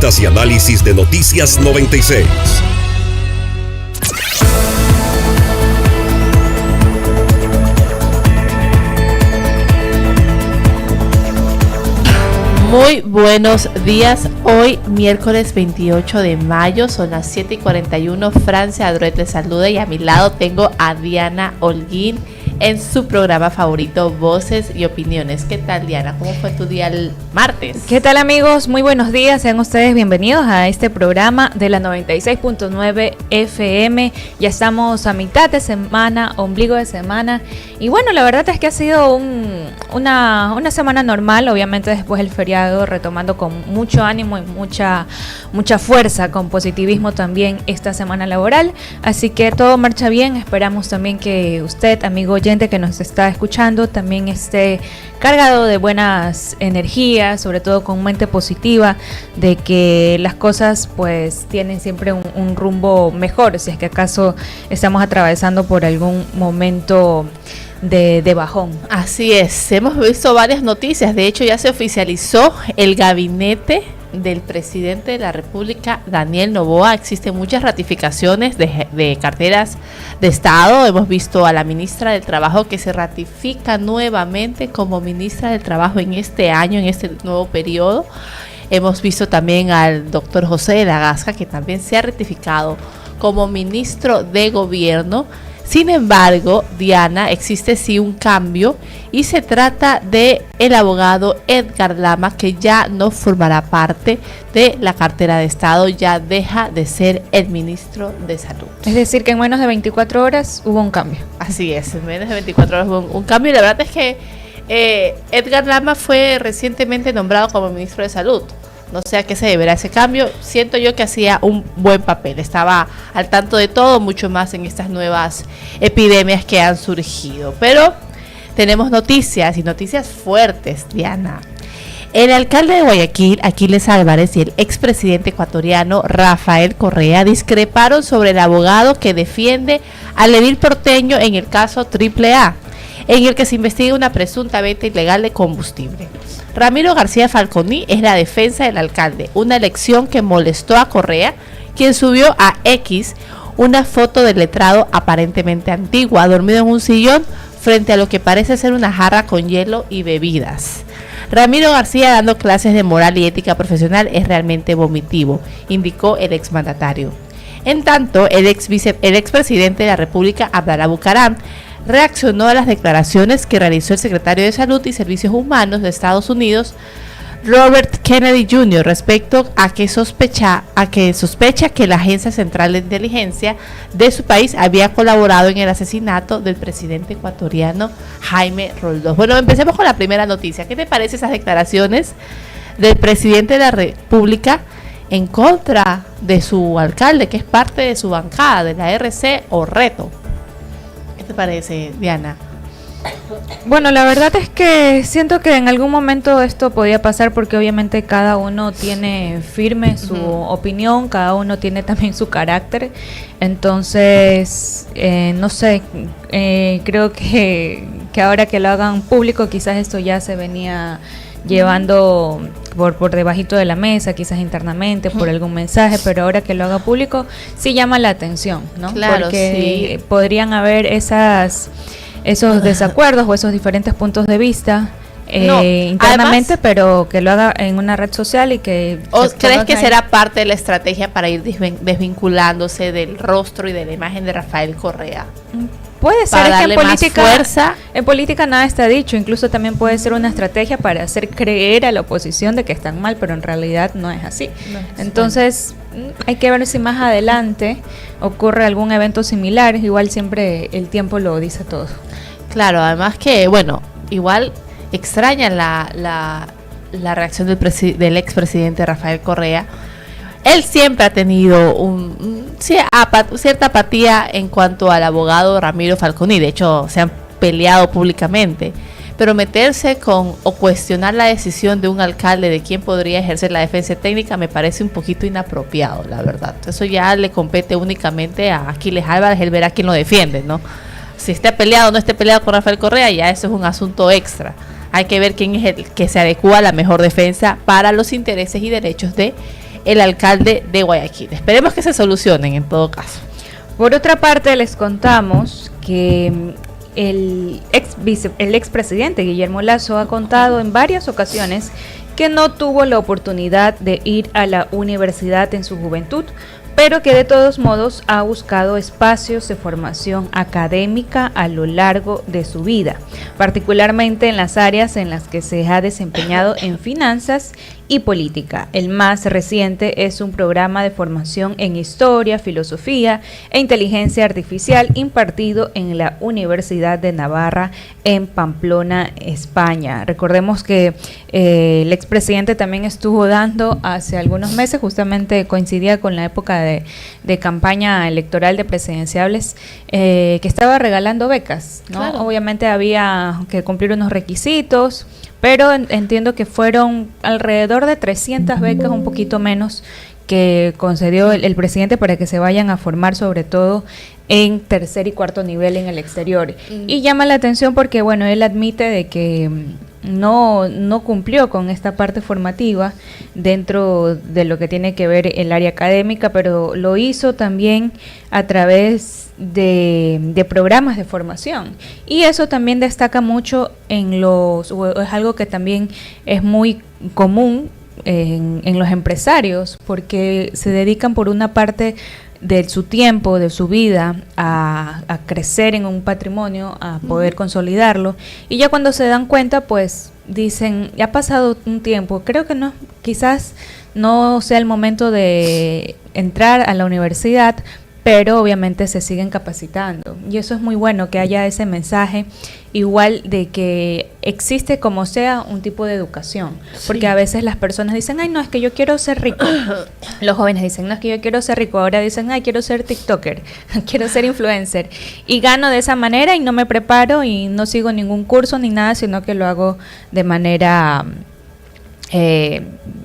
Y análisis de Noticias 96. Muy buenos días, hoy miércoles 28 de mayo, son las 7:41, Francia Adroet les saluda y a mi lado tengo a Diana Holguín en su programa favorito, Voces y Opiniones. ¿Qué tal, Diana? ¿Cómo fue tu día el martes? ¿Qué tal, amigos? Muy buenos días, sean ustedes bienvenidos a este programa de la 96.9 FM. Ya estamos a mitad de semana, ombligo de semana, y bueno, la verdad es que ha sido una semana normal, obviamente después del feriado, retomando con mucho ánimo y mucha fuerza, con positivismo también esta semana laboral, así que todo marcha bien. Esperamos también que usted, amigo oyente que nos está escuchando, también esté cargado de buenas energías, sobre todo con mente positiva, de que las cosas pues tienen siempre un rumbo mejor, si es que acaso estamos atravesando por algún momento de bajón. Así es, hemos visto varias noticias. De hecho, ya se oficializó el gabinete del presidente de la República, Daniel Noboa. Existen muchas ratificaciones de carteras de Estado. Hemos visto a la ministra del Trabajo que se ratifica nuevamente como ministra del Trabajo en este año, en este nuevo periodo. Hemos visto también al doctor José de la Gasca, que también se ha ratificado como ministro de Gobierno. Sin embargo, Diana, existe sí un cambio y se trata de el abogado Edgar Lama, que ya no formará parte de la cartera de Estado, ya deja de ser el ministro de Salud. Es decir, que en menos de 24 horas hubo un cambio. Así es, en menos de 24 horas hubo un cambio, y la verdad es que Edgar Lama fue recientemente nombrado como ministro de Salud. No sé a qué se deberá ese cambio. Siento yo que hacía un buen papel. Estaba al tanto de todo, mucho más en estas nuevas epidemias que han surgido. Pero tenemos noticias, y noticias fuertes, Diana. El alcalde de Guayaquil, Aquiles Álvarez, y el expresidente ecuatoriano Rafael Correa discreparon sobre el abogado que defiende al edil porteño en el caso AAA, en el que se investiga una presunta venta ilegal de combustible. Ramiro García Falconi es la defensa del alcalde, una elección que molestó a Correa, quien subió a X una foto del letrado aparentemente antigua, dormido en un sillón frente a lo que parece ser una jarra con hielo y bebidas. Ramiro García dando clases de moral y ética profesional es realmente vomitivo, indicó el exmandatario. En tanto, el expresidente de la República, Abdalá Bucaram, reaccionó a las declaraciones que realizó el secretario de Salud y Servicios Humanos de Estados Unidos, Robert Kennedy Jr., respecto a que sospecha que la Agencia Central de Inteligencia de su país había colaborado en el asesinato del presidente ecuatoriano Jaime Roldós. Bueno, empecemos con la primera noticia. ¿Qué te parece esas declaraciones del presidente de la República en contra de su alcalde, que es parte de su bancada, de la RC o Reto? ¿Qué te parece, Diana? Bueno, la verdad es que siento que en algún momento esto podía pasar, porque obviamente cada uno tiene firme su opinión, cada uno tiene también su carácter. Entonces, no sé, creo que ahora que lo hagan público, quizás esto ya se venía llevando por debajito de la mesa, quizás internamente, por algún mensaje, pero ahora que lo haga público sí llama la atención, ¿no? Claro, porque sí, podrían haber esos desacuerdos o esos diferentes puntos de vista internamente, además, pero que lo haga en una red social y que... ¿O crees que será parte de la estrategia para ir desvinculándose del rostro y de la imagen de Rafael Correa? Puede ser, es que en política nada está dicho, incluso también puede ser una estrategia para hacer creer a la oposición de que están mal, pero en realidad no es así. Entonces hay que ver si más adelante ocurre algún evento similar. Igual siempre el tiempo lo dice todo. Claro, además que, bueno, igual extraña la reacción del expresidente Rafael Correa. Él siempre ha tenido cierta apatía en cuanto al abogado Ramiro Falconi. De hecho, se han peleado públicamente. Pero meterse con o cuestionar la decisión de un alcalde de quién podría ejercer la defensa técnica me parece un poquito inapropiado, la verdad. Eso ya le compete únicamente a Aquiles Álvarez, él verá quién lo defiende, ¿no? Si esté peleado o no esté peleado con Rafael Correa, ya eso es un asunto extra. Hay que ver quién es el que se adecua a la mejor defensa para los intereses y derechos de el alcalde de Guayaquil. Esperemos que se solucionen en todo caso. Por otra parte, les contamos que el expresidente Guillermo Lasso ha contado en varias ocasiones que no tuvo la oportunidad de ir a la universidad en su juventud, pero que de todos modos ha buscado espacios de formación académica a lo largo de su vida, particularmente en las áreas en las que se ha desempeñado en finanzas y política. El más reciente es un programa de formación en historia, filosofía e inteligencia artificial impartido en la Universidad de Navarra en Pamplona, España. Recordemos que el expresidente también estuvo dando hace algunos meses, justamente coincidía con la época de campaña electoral de presidenciables, que estaba regalando becas, ¿no? Claro. Obviamente había que cumplir unos requisitos, pero entiendo que fueron alrededor de 300 becas, un poquito menos, que concedió el presidente para que se vayan a formar, sobre todo en tercer y cuarto nivel en el exterior. Y llama la atención porque, bueno, él admite de que no cumplió con esta parte formativa dentro de lo que tiene que ver el área académica, pero lo hizo también a través de programas de formación, y eso también destaca mucho es algo que también es muy común en los empresarios, porque se dedican por una parte de su tiempo, de su vida, a crecer en un patrimonio, a poder consolidarlo, y ya cuando se dan cuenta, pues dicen, ya ha pasado un tiempo, creo que no, quizás no sea el momento de entrar a la universidad, pero obviamente se siguen capacitando, y eso es muy bueno, que haya ese mensaje igual de que existe como sea un tipo de educación, porque a veces las personas dicen, ay no, es que yo quiero ser rico, los jóvenes dicen, no, es que yo quiero ser rico, ahora dicen, ay, quiero ser tiktoker, quiero ser influencer, y gano de esa manera y no me preparo y no sigo ningún curso ni nada, sino que lo hago de manera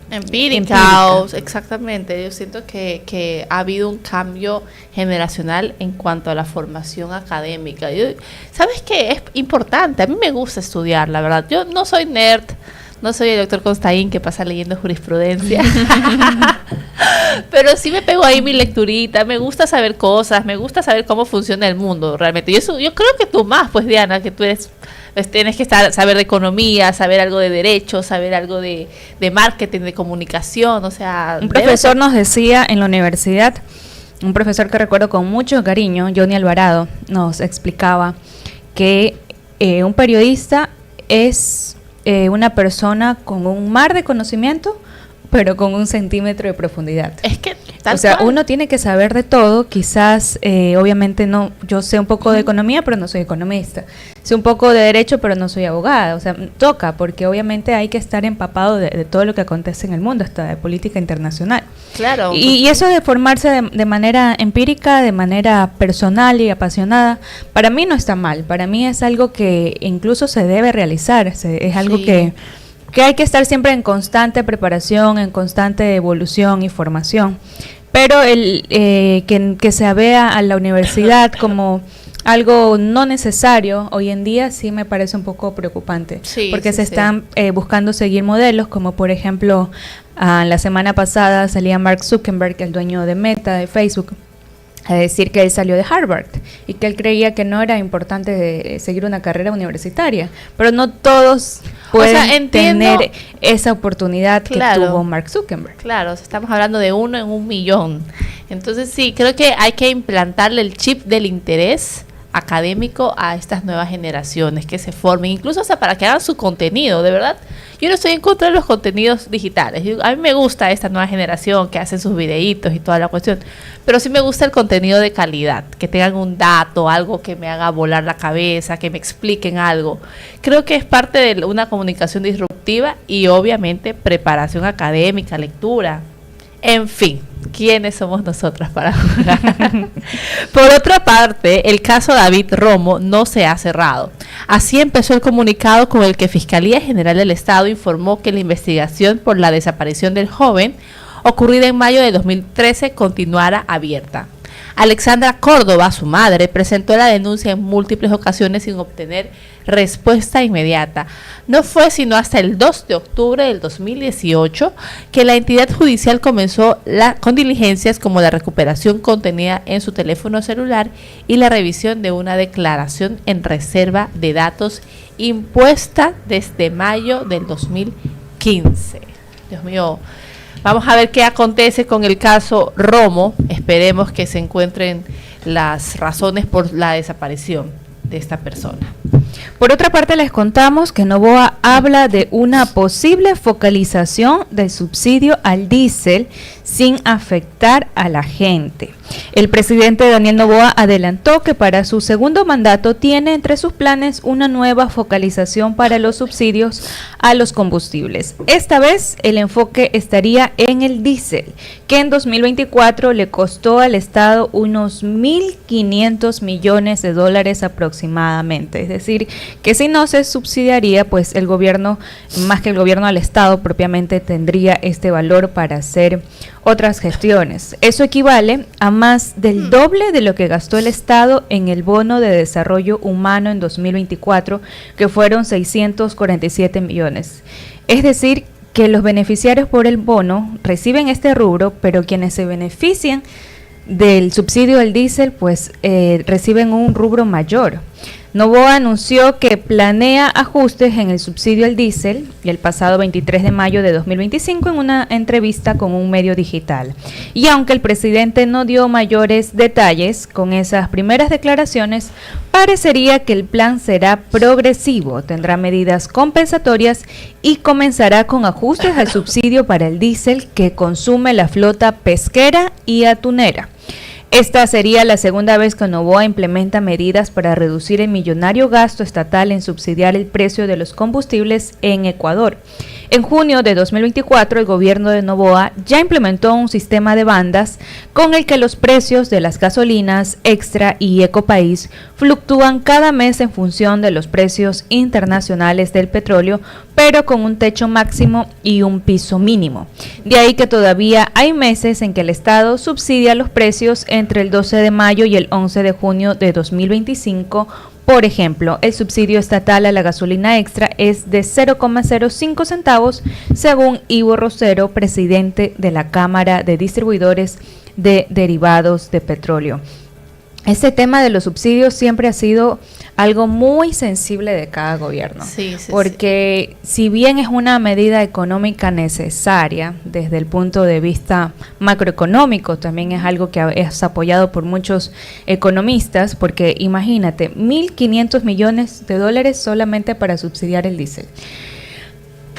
empírica. Exactamente. Yo siento que ha habido un cambio generacional en cuanto a la formación académica. ¿Sabes qué? Es importante. A mí me gusta estudiar, la verdad. Yo no soy nerd, no soy el doctor Constaín que pasa leyendo jurisprudencia. Pero sí me pego ahí mi lecturita. Me gusta saber cosas, me gusta saber cómo funciona el mundo realmente. Yo creo que tú más, pues Diana, que tú eres... tienes que saber de economía, saber algo de derecho, saber algo de marketing, de comunicación, o sea... Un profesor nos decía en la universidad, un profesor que recuerdo con mucho cariño, Johnny Alvarado, nos explicaba que un periodista es una persona con un mar de conocimiento, pero con 1 centímetro de profundidad. Es que o sea, uno tiene que saber de todo, quizás, obviamente no, yo sé un poco de economía, pero no soy economista, sé un poco de derecho, pero no soy abogada, o sea, toca, porque obviamente hay que estar empapado de todo lo que acontece en el mundo, hasta de política internacional. Claro. Y eso de formarse de manera empírica, de manera personal y apasionada, para mí no está mal, para mí es algo que incluso se debe realizar, es algo que hay que estar siempre en constante preparación, en constante evolución y formación, pero que se vea a la universidad como algo no necesario, hoy en día sí me parece un poco preocupante, porque se están buscando seguir modelos, como por ejemplo, la semana pasada salía Mark Zuckerberg, el dueño de Meta, de Facebook, a decir que él salió de Harvard y que él creía que no era importante seguir una carrera universitaria, pero no todos pueden tener esa oportunidad que tuvo Mark Zuckerberg. Claro, estamos hablando de 1 en 1 millón. Entonces sí, creo que hay que implantarle el chip del interés académico a estas nuevas generaciones que se formen, incluso hasta para que hagan su contenido, de verdad. Yo no estoy en contra de los contenidos digitales. A mí me gusta esta nueva generación que hacen sus videitos y toda la cuestión, pero sí me gusta el contenido de calidad, que tengan un dato, algo que me haga volar la cabeza, que me expliquen algo. Creo que es parte de una comunicación disruptiva y obviamente preparación académica, lectura. En fin, ¿quiénes somos nosotras para jugar? Por otra parte, el caso David Romo no se ha cerrado. Así empezó el comunicado con el que Fiscalía General del Estado informó que la investigación por la desaparición del joven, ocurrida en mayo de 2013, continuara abierta. Alexandra Córdoba, su madre, presentó la denuncia en múltiples ocasiones sin obtener respuesta inmediata. No fue sino hasta el 2 de octubre del 2018 que la entidad judicial comenzó con diligencias como la recuperación contenida en su teléfono celular y la revisión de una declaración en reserva de datos impuesta desde mayo del 2015. Dios mío, vamos a ver qué acontece con el caso Romo. Esperemos que se encuentren las razones por la desaparición de esta persona. Por otra parte, les contamos que Noboa habla de una posible focalización del subsidio al diésel sin afectar a la gente. El presidente Daniel Noboa adelantó que para su segundo mandato tiene entre sus planes una nueva focalización para los subsidios a los combustibles. Esta vez el enfoque estaría en el diésel, que en 2024 le costó al Estado unos 1.500 millones de dólares aproximadamente. Es decir, que si no se subsidiaría, pues el gobierno, más que el gobierno al Estado propiamente, tendría este valor para hacer otras gestiones. Eso equivale a más del doble de lo que gastó el Estado en el bono de desarrollo humano en 2024, que fueron 647 millones. Es decir, que los beneficiarios por el bono reciben este rubro, pero quienes se benefician del subsidio del diésel, pues reciben un rubro mayor. Noboa anunció que planea ajustes en el subsidio al diésel el pasado 23 de mayo de 2025 en una entrevista con un medio digital. Y aunque el presidente no dio mayores detalles, con esas primeras declaraciones parecería que el plan será progresivo, tendrá medidas compensatorias y comenzará con ajustes al subsidio para el diésel que consume la flota pesquera y atunera. Esta sería la segunda vez que Noboa implementa medidas para reducir el millonario gasto estatal en subsidiar el precio de los combustibles en Ecuador. En junio de 2024, el gobierno de Noboa ya implementó un sistema de bandas con el que los precios de las gasolinas Extra y Ecopaís fluctúan cada mes en función de los precios internacionales del petróleo, pero con un techo máximo y un piso mínimo. De ahí que todavía hay meses en que el Estado subsidia los precios entre el 12 de mayo y el 11 de junio de 2025. Por ejemplo, el subsidio estatal a la gasolina extra es de 0,05 centavos, según Ivo Rosero, presidente de la Cámara de Distribuidores de Derivados de Petróleo. Este tema de los subsidios siempre ha sido algo muy sensible de cada gobierno, porque si bien es una medida económica necesaria desde el punto de vista macroeconómico, también es algo que es apoyado por muchos economistas, porque imagínate, 1.500 millones de dólares solamente para subsidiar el diésel.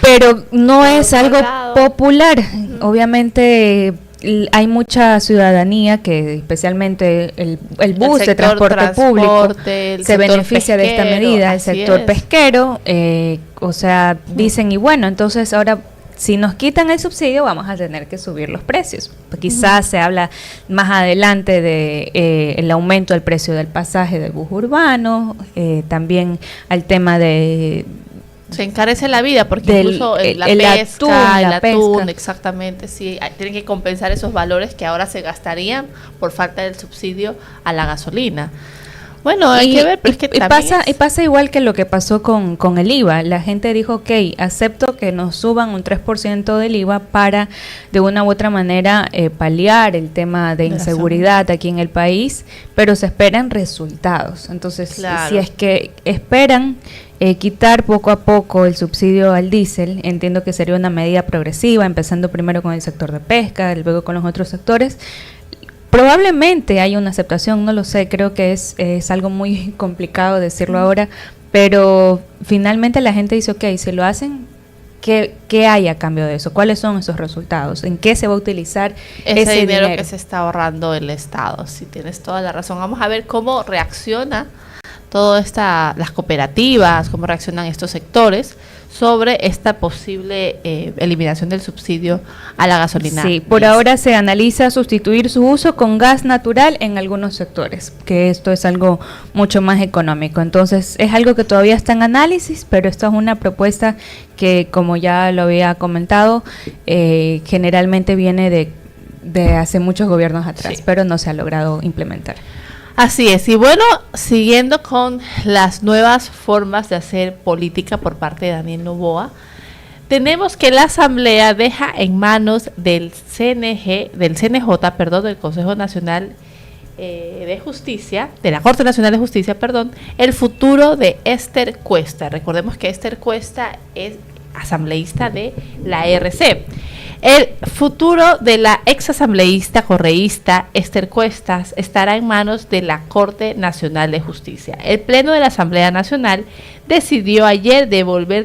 Pero no es algo popular, obviamente. Hay mucha ciudadanía que, especialmente el bus de transporte público, se beneficia de esta medida, el sector pesquero, dicen, y bueno, entonces ahora si nos quitan el subsidio vamos a tener que subir los precios. Quizás se habla más adelante de el aumento del precio del pasaje del bus urbano, también al tema de... Se encarece la vida porque incluso la pesca, el atún, exactamente, sí, tienen que compensar esos valores que ahora se gastarían por falta del subsidio a la gasolina. Bueno, hay que ver, pero es que pasa igual que lo que pasó con el IVA. La gente dijo, ok, acepto que nos suban un 3% del IVA para de una u otra manera paliar el tema de inseguridad aquí en el país, pero se esperan resultados. Entonces, si es que esperan quitar poco a poco el subsidio al diésel, entiendo que sería una medida progresiva, empezando primero con el sector de pesca, luego con los otros sectores. Probablemente hay una aceptación, no lo sé, creo que es algo muy complicado decirlo ahora, pero finalmente la gente dice, ok, si lo hacen, ¿qué hay a cambio de eso? ¿Cuáles son esos resultados? ¿En qué se va a utilizar ese dinero que se está ahorrando el Estado? Si tienes toda la razón. Vamos a ver cómo reacciona las cooperativas, cómo reaccionan estos sectores sobre esta posible eliminación del subsidio a la gasolina. Sí, por ahora se analiza sustituir su uso con gas natural en algunos sectores, que esto es algo mucho más económico. Entonces, es algo que todavía está en análisis, pero esto es una propuesta que, como ya lo había comentado, generalmente viene de hace muchos gobiernos atrás, Sí. pero no se ha logrado implementar. Así es, y bueno, siguiendo con las nuevas formas de hacer política por parte de Daniel Noboa, tenemos que la Asamblea deja en manos del CNJ, del Consejo Nacional de Justicia, de la Corte Nacional de Justicia, el futuro de Esther Cuesta. Recordemos que Esther Cuesta es asambleísta de la RC. El futuro de la ex asambleísta correísta Esther Cuestas estará en manos de la Corte Nacional de Justicia. El Pleno de la Asamblea Nacional decidió ayer devolver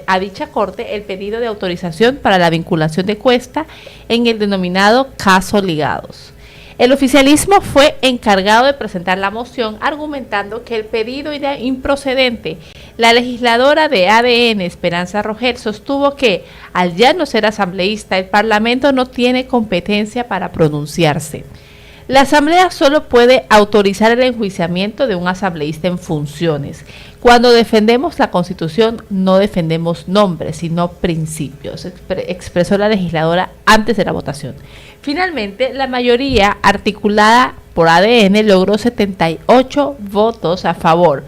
a dicha corte el pedido de autorización para la vinculación de Cuesta en el denominado caso Ligados. El oficialismo fue encargado de presentar la moción argumentando que el pedido era improcedente. La legisladora de ADN, Esperanza Rogel, sostuvo que, al ya no ser asambleísta, el Parlamento no tiene competencia para pronunciarse. La Asamblea solo puede autorizar el enjuiciamiento de un asambleísta en funciones. Cuando defendemos la Constitución, no defendemos nombres, sino principios, expresó la legisladora antes de la votación. Finalmente, la mayoría articulada por ADN logró 78 votos a favor,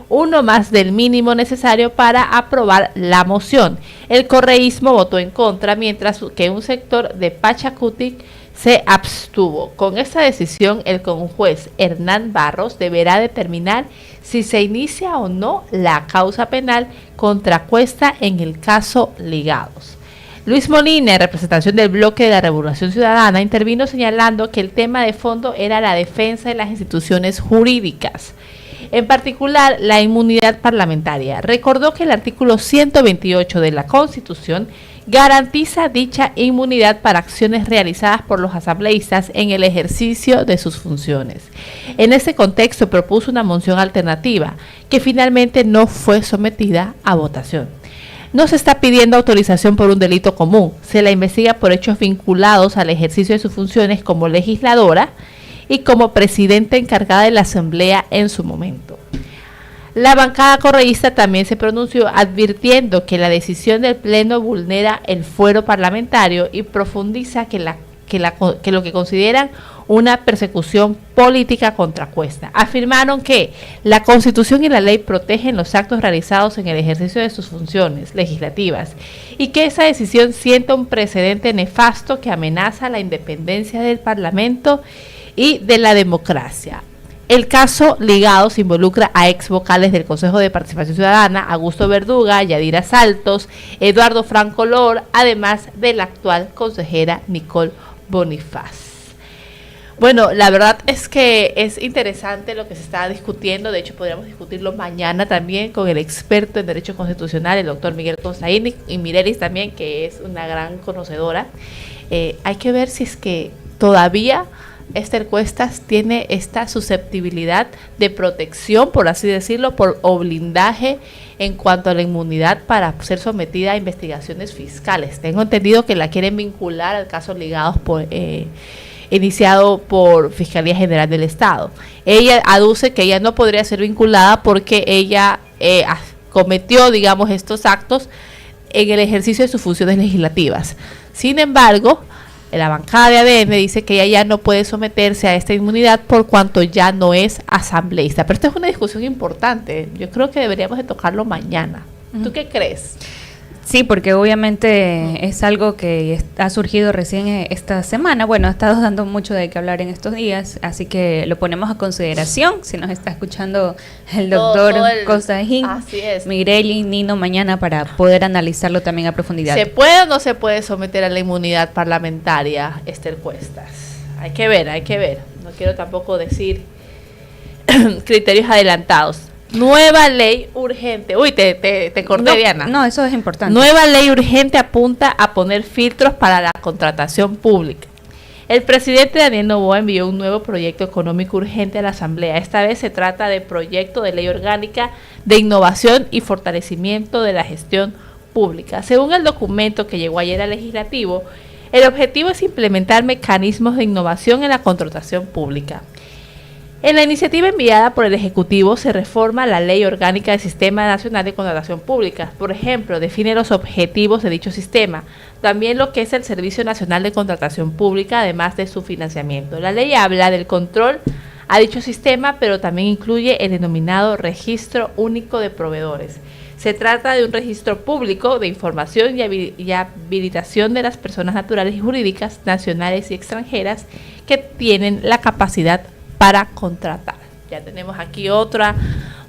uno más del mínimo necesario para aprobar la moción. El correísmo votó en contra, mientras que un sector de Pachacutic se abstuvo. Con esta decisión, el conjuez Hernán Barros deberá determinar si se inicia o no la causa penal contra Cuesta en el caso Ligados. Luis Molina, en representación del bloque de la Revolución Ciudadana, intervino señalando que el tema de fondo era la defensa de las instituciones jurídicas, en particular la inmunidad parlamentaria. Recordó que el artículo 128 de la Constitución garantiza dicha inmunidad para acciones realizadas por los asambleístas en el ejercicio de sus funciones. En ese contexto propuso una moción alternativa que finalmente no fue sometida a votación. No se está pidiendo autorización por un delito común, se la investiga por hechos vinculados al ejercicio de sus funciones como legisladora y como presidenta encargada de la Asamblea en su momento. La bancada correísta también se pronunció advirtiendo que la decisión del Pleno vulnera el fuero parlamentario y profundiza que lo que consideran una persecución política contra Cuesta. Afirmaron que la Constitución y la ley protegen los actos realizados en el ejercicio de sus funciones legislativas y que esa decisión sienta un precedente nefasto que amenaza la independencia del Parlamento y de la democracia. El caso Ligados involucra a ex vocales del Consejo de Participación Ciudadana, Augusto Verduga, Yadira Saltos, Eduardo Franco Lor, además de la actual consejera Nicole Bonifaz. Bueno, la verdad es que es interesante lo que se está discutiendo. De hecho, podríamos discutirlo mañana también con el experto en Derecho Constitucional, el doctor Miguel Constaín, y Mirelis también, que es una gran conocedora. Hay que ver si es que todavía Esther Cuestas tiene esta susceptibilidad de protección, por así decirlo, o blindaje en cuanto a la inmunidad para ser sometida a investigaciones fiscales. Tengo entendido que la quieren vincular al caso Ligados iniciado por Fiscalía General del Estado. Ella aduce que ella no podría ser vinculada porque ella cometió, digamos, estos actos en el ejercicio de sus funciones legislativas. Sin embargo, la bancada de ADN dice que ella ya no puede someterse a esta inmunidad por cuanto ya no es asambleísta. Pero esta es una discusión importante. Yo creo que deberíamos de tocarlo mañana. ¿Tú qué crees? Sí, porque obviamente es algo que ha surgido recién esta semana. Bueno, ha estado dando mucho de qué hablar en estos días, así que lo ponemos a consideración. Si nos está escuchando el doctor Constaín, Mireli, Nino, mañana para poder analizarlo también a profundidad. ¿Se puede o no se puede someter a la inmunidad parlamentaria Esther Cuestas? Hay que ver. No quiero tampoco decir criterios adelantados. Nueva ley urgente. Uy, te corté, Diana. No, eso es importante. Nueva ley urgente apunta a poner filtros para la contratación pública. El presidente Daniel Noboa envió un nuevo proyecto económico urgente a la Asamblea. Esta vez se trata de proyecto de ley orgánica de innovación y fortalecimiento de la gestión pública. Según el documento que llegó ayer al Legislativo, el objetivo es implementar mecanismos de innovación en la contratación pública. En la iniciativa enviada por el Ejecutivo se reforma la Ley Orgánica del Sistema Nacional de Contratación Pública. Por ejemplo, define los objetivos de dicho sistema, también lo que es el Servicio Nacional de Contratación Pública, además de su financiamiento. La ley habla del control a dicho sistema, pero también incluye el denominado Registro Único de Proveedores. Se trata de un registro público de información y habilitación de las personas naturales y jurídicas, nacionales y extranjeras, que tienen la capacidad para contratar. Ya tenemos aquí otro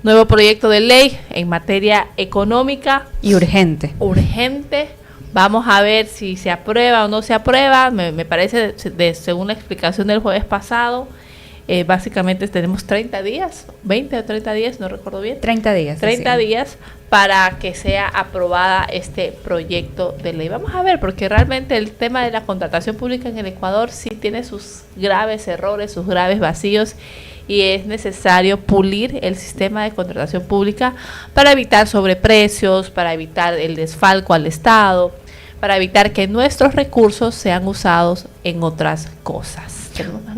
nuevo proyecto de ley en materia económica. Y urgente. Urgente. Vamos a ver si se aprueba o no se aprueba. Me parece, según la explicación del jueves pasado, básicamente tenemos 30 días, 20 o 30 días, no recuerdo bien. 30 días. 30 días para que sea aprobada este proyecto de ley. Vamos a ver, porque realmente el tema de la contratación pública en el Ecuador sí tiene sus graves errores, sus graves vacíos, y es necesario pulir el sistema de contratación pública para evitar sobreprecios, para evitar el desfalco al Estado, para evitar que nuestros recursos sean usados en otras cosas.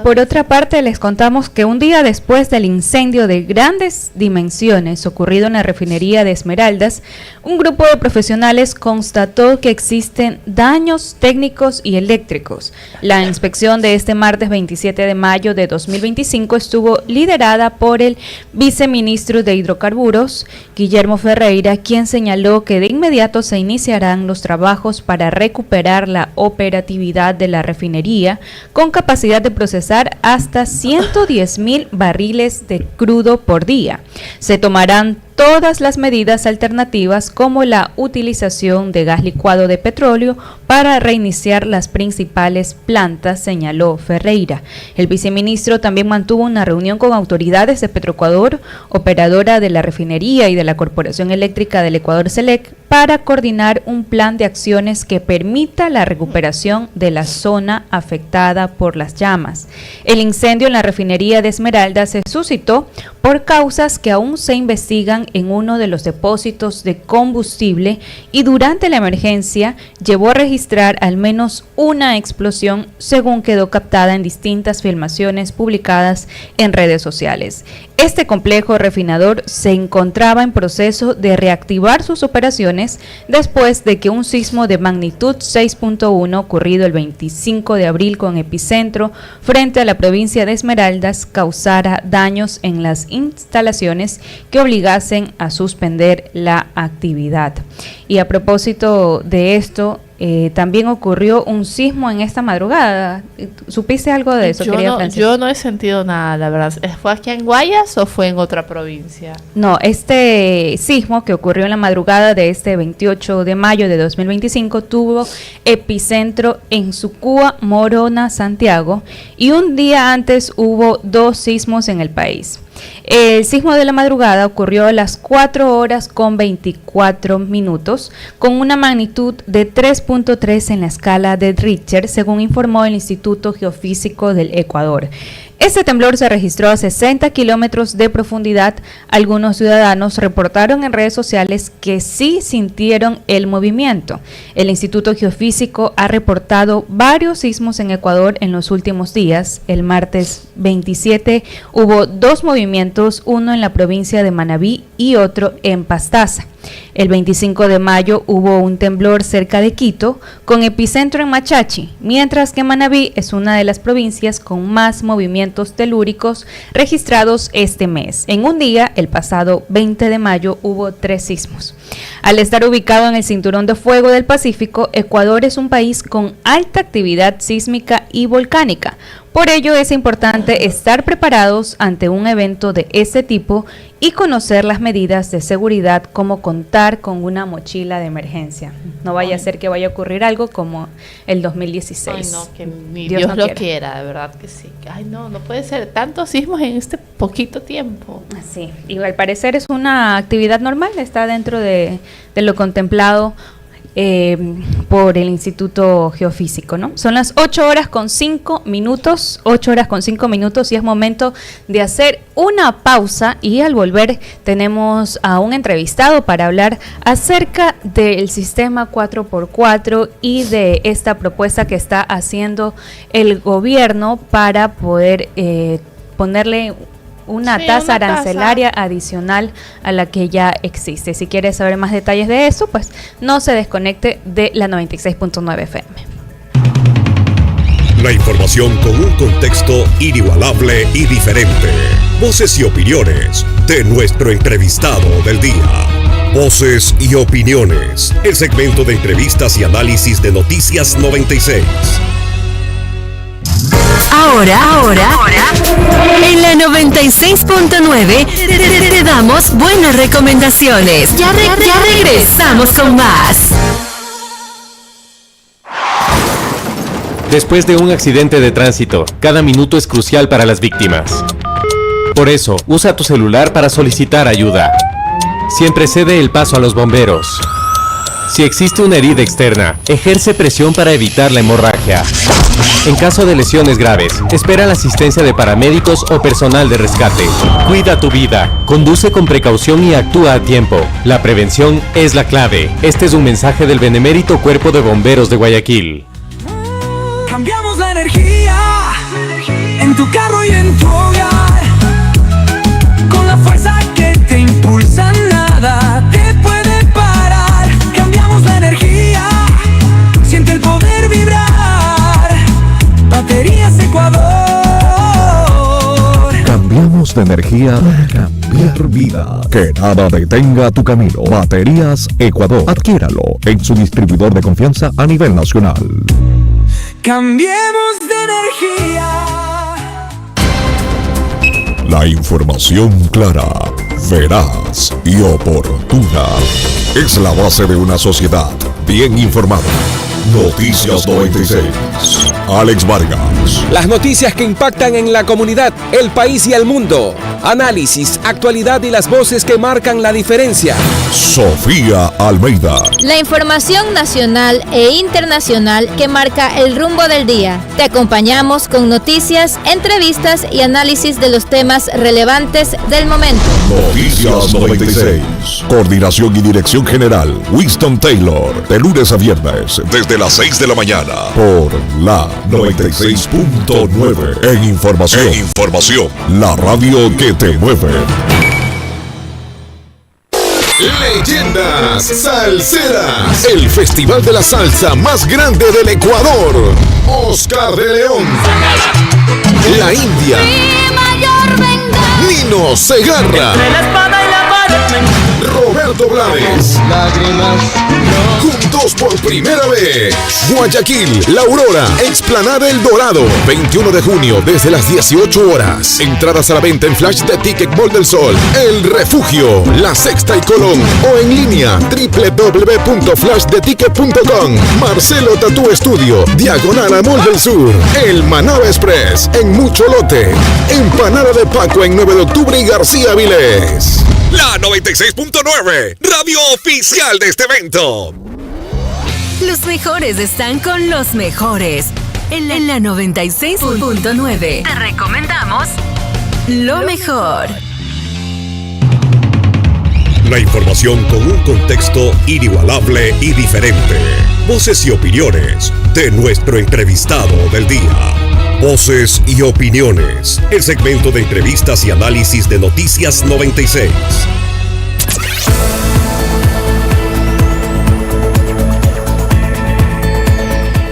Por otra parte, les contamos que un día después del incendio de grandes dimensiones ocurrido en la refinería de Esmeraldas, un grupo de profesionales constató que existen daños técnicos y eléctricos. La inspección de este martes 27 de mayo de 2025 estuvo liderada por el viceministro de Hidrocarburos, Guillermo Ferreira, quien señaló que de inmediato se iniciarán los trabajos para recuperar la operatividad de la refinería con capacidad de procesar hasta 110,000 barriles de crudo por día. Se tomarán todas las medidas alternativas como la utilización de gas licuado de petróleo para reiniciar las principales plantas, señaló Ferreira. El viceministro también mantuvo una reunión con autoridades de Petroecuador, operadora de la refinería, y de la Corporación Eléctrica del Ecuador SELEC para coordinar un plan de acciones que permita la recuperación de la zona afectada por las llamas. El incendio en la refinería de Esmeralda se suscitó por causas que aún se investigan en uno de los depósitos de combustible, y durante la emergencia llevó a registrar al menos una explosión, según quedó captada en distintas filmaciones publicadas en redes sociales. Este complejo refinador se encontraba en proceso de reactivar sus operaciones después de que un sismo de magnitud 6.1 ocurrido el 25 de abril con epicentro frente a la provincia de Esmeraldas causara daños en las instalaciones que obligasen a suspender la actividad. Y a propósito de esto, también ocurrió un sismo en esta madrugada. ¿Supiste algo de eso? Yo no he sentido nada, la verdad. ¿Fue aquí en Guayas o fue en otra provincia? No, este sismo que ocurrió en la madrugada de este 28 de mayo de 2025 tuvo epicentro en Sucúa, Morona, Santiago, y un día antes hubo 2 sismos en el país. El sismo de la madrugada ocurrió a las 4:24 con una magnitud de 3.3 en la escala de Richter, según informó el Instituto Geofísico del Ecuador. Este temblor se registró a 60 kilómetros de profundidad. Algunos ciudadanos reportaron en redes sociales que sí sintieron el movimiento. El Instituto Geofísico ha reportado varios sismos en Ecuador en los últimos días. El martes 27 hubo 2 movimientos, uno en la provincia de Manabí y otro en Pastaza. El 25 de mayo hubo un temblor cerca de Quito, con epicentro en Machachi, mientras que Manabí es una de las provincias con más movimientos telúricos registrados este mes. En un día, el pasado 20 de mayo, hubo 3 sismos. Al estar ubicado en el cinturón de fuego del Pacífico, Ecuador es un país con alta actividad sísmica y volcánica. Por ello es importante estar preparados ante un evento de este tipo y conocer las medidas de seguridad, como contar con una mochila de emergencia. No vaya a ser que vaya a ocurrir algo como el 2016. Ay, no, que ni Dios no lo quiera, de verdad que sí. Ay, no puede ser tantos sismos en este poquito tiempo. Sí, y al parecer es una actividad normal, está dentro de lo contemplado por el Instituto Geofísico, ¿no? Son las 8:05, 8:05, y es momento de hacer una pausa, y al volver tenemos a un entrevistado para hablar acerca del sistema 4x4 y de esta propuesta que está haciendo el gobierno para poder ponerle una Sí, tasa una tasa. arancelaria adicional a la que ya existe. Si quiere saber más detalles de eso, pues no se desconecte de la 96.9 FM. La información con un contexto inigualable y diferente. Voces y opiniones de nuestro entrevistado del día. Voces y opiniones. El segmento de entrevistas y análisis de Noticias 96. Ahora, en la 96.9 te damos buenas recomendaciones. Ya regresamos con más. Después de un accidente de tránsito, cada minuto es crucial para las víctimas. Por eso, usa tu celular para solicitar ayuda. Siempre cede el paso a los bomberos. Si existe una herida externa, ejerce presión para evitar la hemorragia. En caso de lesiones graves, espera la asistencia de paramédicos o personal de rescate. Cuida tu vida, conduce con precaución y actúa a tiempo. La prevención es la clave. Este es un mensaje del Benemérito Cuerpo de Bomberos de Guayaquil. Cambiamos la energía en tu carro y en tu hogar. Con la fuerza que te impulsa, nada te puede parar. Cambiamos la energía, siente el poder vibrar. Baterías Ecuador. Cambiamos de energía para cambiar vida. Que nada detenga tu camino. Baterías Ecuador. Adquiéralo en su distribuidor de confianza a nivel nacional. Cambiemos de energía. La información clara, veraz y oportuna es la base de una sociedad bien informada. Noticias 96. Alex Vargas. Las noticias que impactan en la comunidad, el país y el mundo. Análisis, actualidad y las voces que marcan la diferencia. Sofía Almeida. La información nacional e internacional que marca el rumbo del día. Te acompañamos con noticias, entrevistas y análisis de los temas relevantes del momento. Noticias 96. Coordinación y dirección general, Winston Taylor. De lunes a viernes, desde las 6 de la mañana. Por la 96.9. En información. La radio que te mueve. Leyendas Salseras. El festival de la salsa más grande del Ecuador. Oscar de León. La India. Nino Segarra. Roberto Blades. Juntos por primera vez. Guayaquil, La Aurora, Explanada El Dorado. 21 de junio desde las 18 horas. Entradas a la venta en Flash de Ticket Mall del Sol, El Refugio, La Sexta y Colón. O en línea www.flashdeticket.com. Marcelo Tatú Estudio, diagonal a Mall del Sur. El Manaba Express en Mucholote. Empanada de Paco en 9 de octubre y García Vilés. La 96.9, radio oficial de este evento. Los mejores están con los mejores. En la 96.9 te recomendamos lo mejor. La información con un contexto inigualable y diferente. Voces y opiniones de nuestro entrevistado del día. Voces y opiniones. El segmento de entrevistas y análisis de Noticias 96.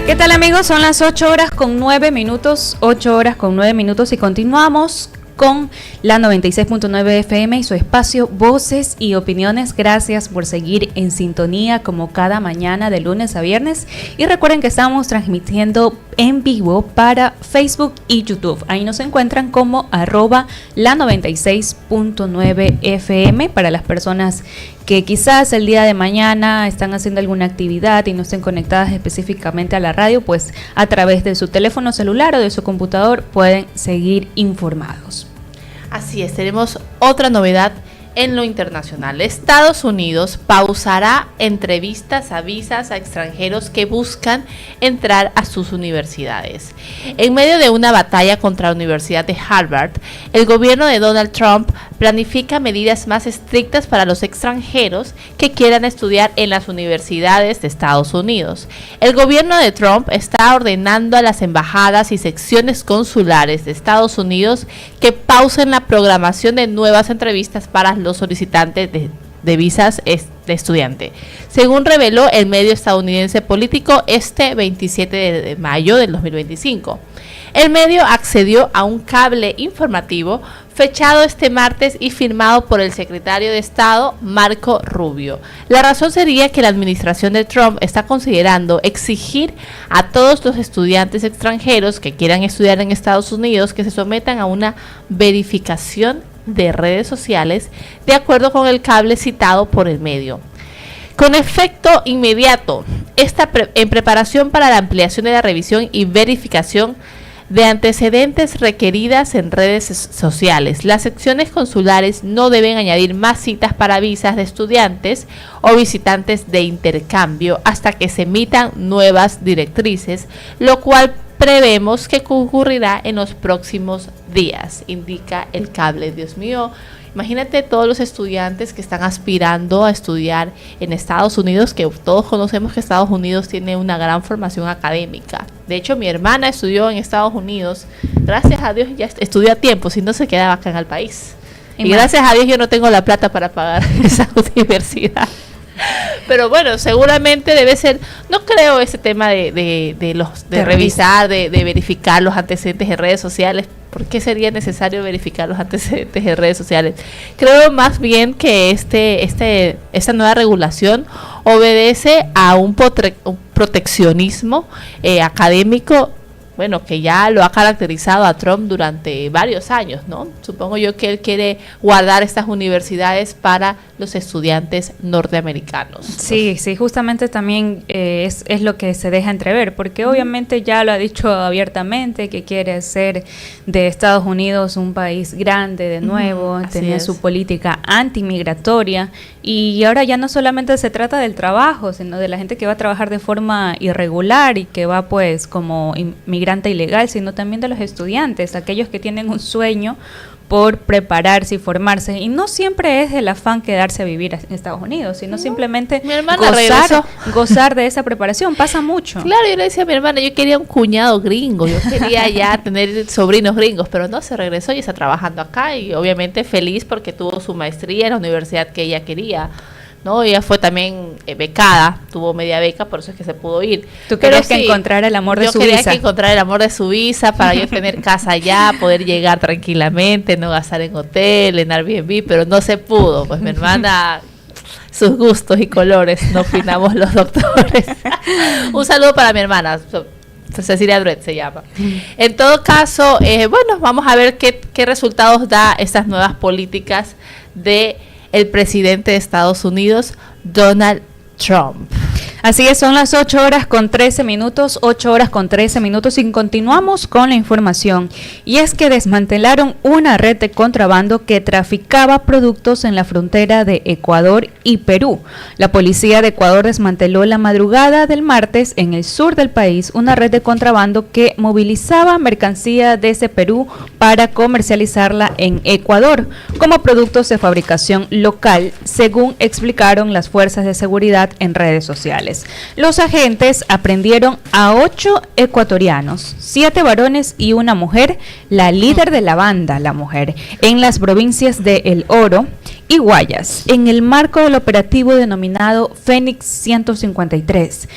¿Qué tal, amigos? Son las 8 horas con 9 minutos. 8 horas con 9 minutos y continuamos con la 96.9 FM y su espacio Voces y Opiniones. Gracias por seguir en sintonía como cada mañana de lunes a viernes. Y recuerden que estamos transmitiendo en vivo para Facebook y YouTube. Ahí nos encuentran como @la 96.9 FM para las personas que quizás el día de mañana están haciendo alguna actividad y no estén conectadas específicamente a la radio, pues a través de su teléfono celular o de su computador pueden seguir informados. Así es, tenemos otra novedad en lo internacional. Estados Unidos pausará entrevistas a visas a extranjeros que buscan entrar a sus universidades. En medio de una batalla contra la Universidad de Harvard, el gobierno de Donald Trump planifica medidas más estrictas para los extranjeros que quieran estudiar en las universidades de Estados Unidos. El gobierno de Trump está ordenando a las embajadas y secciones consulares de Estados Unidos que pausen la programación de nuevas entrevistas para los solicitantes de visas de estudiante, según reveló el medio estadounidense Político este 27 de mayo del 2025. El medio accedió a un cable informativo fechado este martes y firmado por el secretario de Estado, Marco Rubio. La razón sería que la administración de Trump está considerando exigir a todos los estudiantes extranjeros que quieran estudiar en Estados Unidos que se sometan a una verificación de redes sociales, de acuerdo con el cable citado por el medio. Con efecto inmediato, en preparación para la ampliación de la revisión y verificación de antecedentes requeridas en redes sociales, las secciones consulares no deben añadir más citas para visas de estudiantes o visitantes de intercambio hasta que se emitan nuevas directrices, lo cual prevemos que ocurrirá en los próximos días, indica el cable. Dios mío, imagínate todos los estudiantes que están aspirando a estudiar en Estados Unidos, que todos conocemos que Estados Unidos tiene una gran formación académica. De hecho, mi hermana estudió en Estados Unidos. Gracias a Dios ya estudió a tiempo, si no se quedaba acá en el país. Y gracias a Dios yo no tengo la plata para pagar esa universidad. Pero bueno, seguramente debe ser, no creo ese tema de revisar, de verificar los antecedentes en redes sociales. ¿Por qué sería necesario verificar los antecedentes en redes sociales? Creo más bien que esta nueva regulación obedece a un proteccionismo académico, bueno, que ya lo ha caracterizado a Trump durante varios años, ¿no? Supongo yo que él quiere guardar estas universidades para los estudiantes norteamericanos. Sí, sí, justamente también es lo que se deja entrever, porque obviamente ya lo ha dicho abiertamente que quiere hacer de Estados Unidos un país grande de nuevo, tener su política antimigratoria, y ahora ya no solamente se trata del trabajo, sino de la gente que va a trabajar de forma irregular y que va pues como migrante ilegal, sino también de los estudiantes, aquellos que tienen un sueño por prepararse y formarse, y no siempre es el afán quedarse a vivir en Estados Unidos, sino simplemente gozar de esa preparación. Pasa mucho. Claro, yo le decía a mi hermana, yo quería un cuñado gringo, yo quería ya tener sobrinos gringos, pero no, se regresó y está trabajando acá, y obviamente feliz porque tuvo su maestría en la universidad que ella quería, ¿no? Ella fue también becada, tuvo media beca, por eso es que se pudo ir. ¿Tú querías que encontrara el amor de su visa? Yo quería que encontrara el amor de su visa para yo tener casa allá, poder llegar tranquilamente, no gastar en hotel, en Airbnb, pero no se pudo. Pues mi hermana, sus gustos y colores, no opinamos los doctores. Un saludo para mi hermana, Cecilia Druet se llama. En todo caso, bueno, vamos a ver qué resultados da estas nuevas políticas de el presidente de Estados Unidos, Donald Trump. Así es, son las 8 horas con 13 minutos, 8 horas con 13 minutos, y continuamos con la información. Y es que desmantelaron una red de contrabando que traficaba productos en la frontera de Ecuador y Perú. La policía de Ecuador desmanteló la madrugada del martes en el sur del país una red de contrabando que movilizaba mercancía desde Perú para comercializarla en Ecuador como productos de fabricación local, según explicaron las fuerzas de seguridad en redes sociales. Los agentes aprendieron a 8 ecuatorianos, 7 varones y una mujer, la líder de la banda, la mujer, en las provincias de El Oro y Guayas, en el marco del operativo denominado Fénix 153,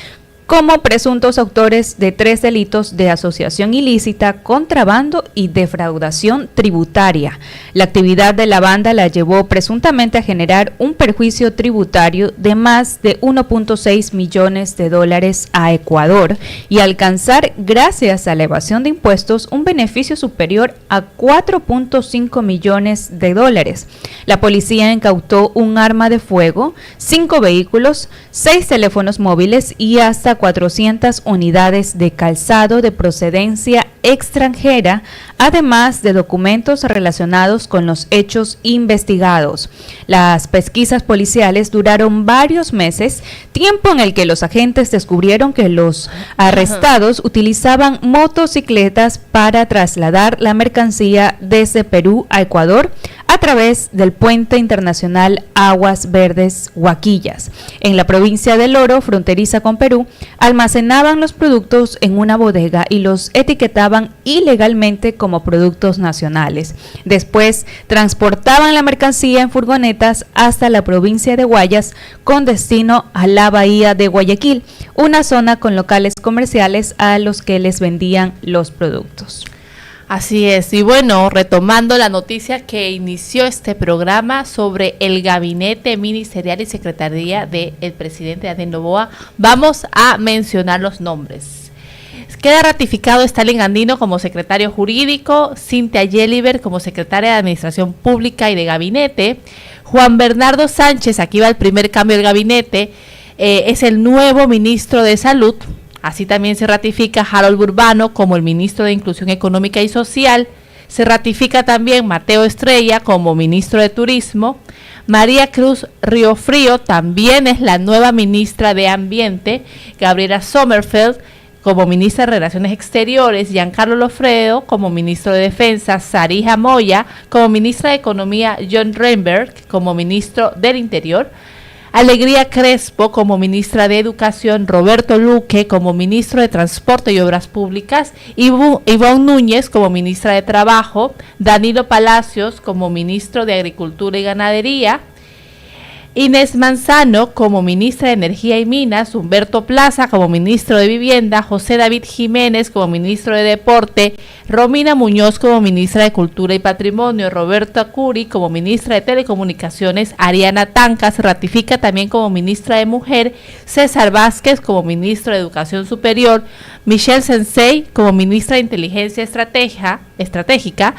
como presuntos autores de 3 delitos de asociación ilícita, contrabando y defraudación tributaria. La actividad de la banda la llevó presuntamente a generar un perjuicio tributario de más de 1.6 millones de dólares a Ecuador y alcanzar, gracias a la evasión de impuestos, un beneficio superior a 4.5 millones de dólares. La policía incautó un arma de fuego, 5 vehículos, 6 teléfonos móviles y hasta 400 unidades de calzado de procedencia extranjera, además de documentos relacionados con los hechos investigados. Las pesquisas policiales duraron varios meses, tiempo en el que los agentes descubrieron que los arrestados utilizaban motocicletas para trasladar la mercancía desde Perú a Ecuador a a través del puente internacional Aguas Verdes Huaquillas. En la provincia del Oro, fronteriza con Perú, almacenaban los productos en una bodega y los etiquetaban ilegalmente como productos nacionales. Después transportaban la mercancía en furgonetas hasta la provincia de Guayas con destino a la bahía de Guayaquil, una zona con locales comerciales a los que les vendían los productos. Así es, y bueno, retomando la noticia que inició este programa sobre el gabinete ministerial y secretaría del presidente Daniel Noboa, vamos a mencionar los nombres. Queda ratificado Stalin Andino como secretario jurídico, Cintia Yeliber como secretaria de Administración Pública y de Gabinete, Juan Bernardo Sánchez, aquí va el primer cambio del gabinete, es el nuevo ministro de Salud. Así también se ratifica Harold Burbano como el ministro de Inclusión Económica y Social. Se ratifica también Mateo Estrella como ministro de Turismo. María Cruz Riofrío también es la nueva ministra de Ambiente. Gabriela Sommerfeld como ministra de Relaciones Exteriores. Giancarlo Lofredo como ministro de Defensa. Sarija Moya como ministra de Economía. John Renberg como ministro del Interior. Alegría Crespo como ministra de Educación, Roberto Luque como ministro de Transporte y Obras Públicas, Ivonne Núñez como ministra de Trabajo, Danilo Palacios como ministro de Agricultura y Ganadería, Inés Manzano como ministra de Energía y Minas, Humberto Plaza como ministro de Vivienda, José David Jiménez como ministro de Deporte, Romina Muñoz como ministra de Cultura y Patrimonio, Roberto Acuri como ministra de Telecomunicaciones, Ariana Tanca se ratifica también como ministra de Mujer, César Vázquez como ministro de Educación Superior, Michelle Sensei como ministra de Inteligencia Estratégica,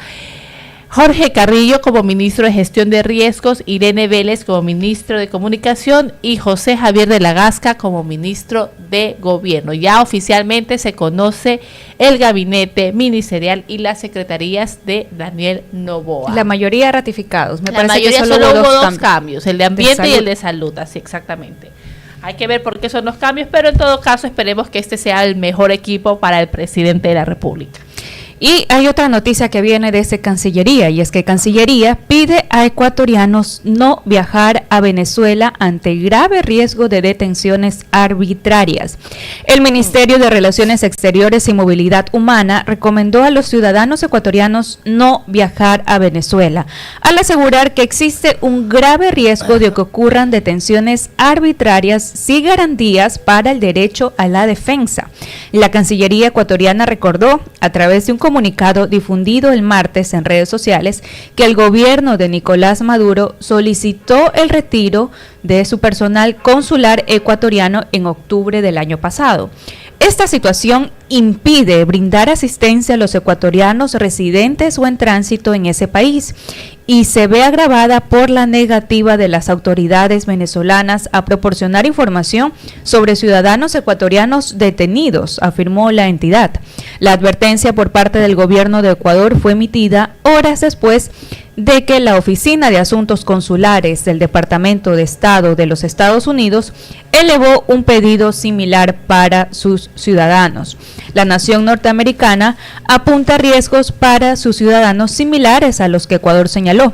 Jorge Carrillo como ministro de Gestión de Riesgos, Irene Vélez como ministro de Comunicación y José Javier de la Gasca como ministro de Gobierno. Ya oficialmente se conoce el gabinete ministerial y las secretarías de Daniel Noboa. La mayoría ratificados. La mayoría solo hubo dos cambios, el de Ambiente y el de Salud, así exactamente. Hay que ver por qué son los cambios, pero en todo caso esperemos que este sea el mejor equipo para el presidente de la República. Y hay otra noticia que viene desde Cancillería, y es que Cancillería pide a ecuatorianos no viajar a Venezuela ante grave riesgo de detenciones arbitrarias. El Ministerio de Relaciones Exteriores y Movilidad Humana recomendó a los ciudadanos ecuatorianos no viajar a Venezuela, al asegurar que existe un grave riesgo de que ocurran detenciones arbitrarias sin garantías para el derecho a la defensa. La Cancillería ecuatoriana recordó, a través de un comunicado difundido el martes en redes sociales, que el gobierno de Nicolás Maduro solicitó el retiro de su personal consular ecuatoriano en octubre del año pasado. Esta situación impide brindar asistencia a los ecuatorianos residentes o en tránsito en ese país y se ve agravada por la negativa de las autoridades venezolanas a proporcionar información sobre ciudadanos ecuatorianos detenidos, afirmó la entidad. La advertencia por parte del gobierno de Ecuador fue emitida horas después de que la Oficina de Asuntos Consulares del Departamento de Estado de los Estados Unidos elevó un pedido similar para sus ciudadanos. La nación norteamericana apunta a riesgos para sus ciudadanos similares a los que Ecuador señaló,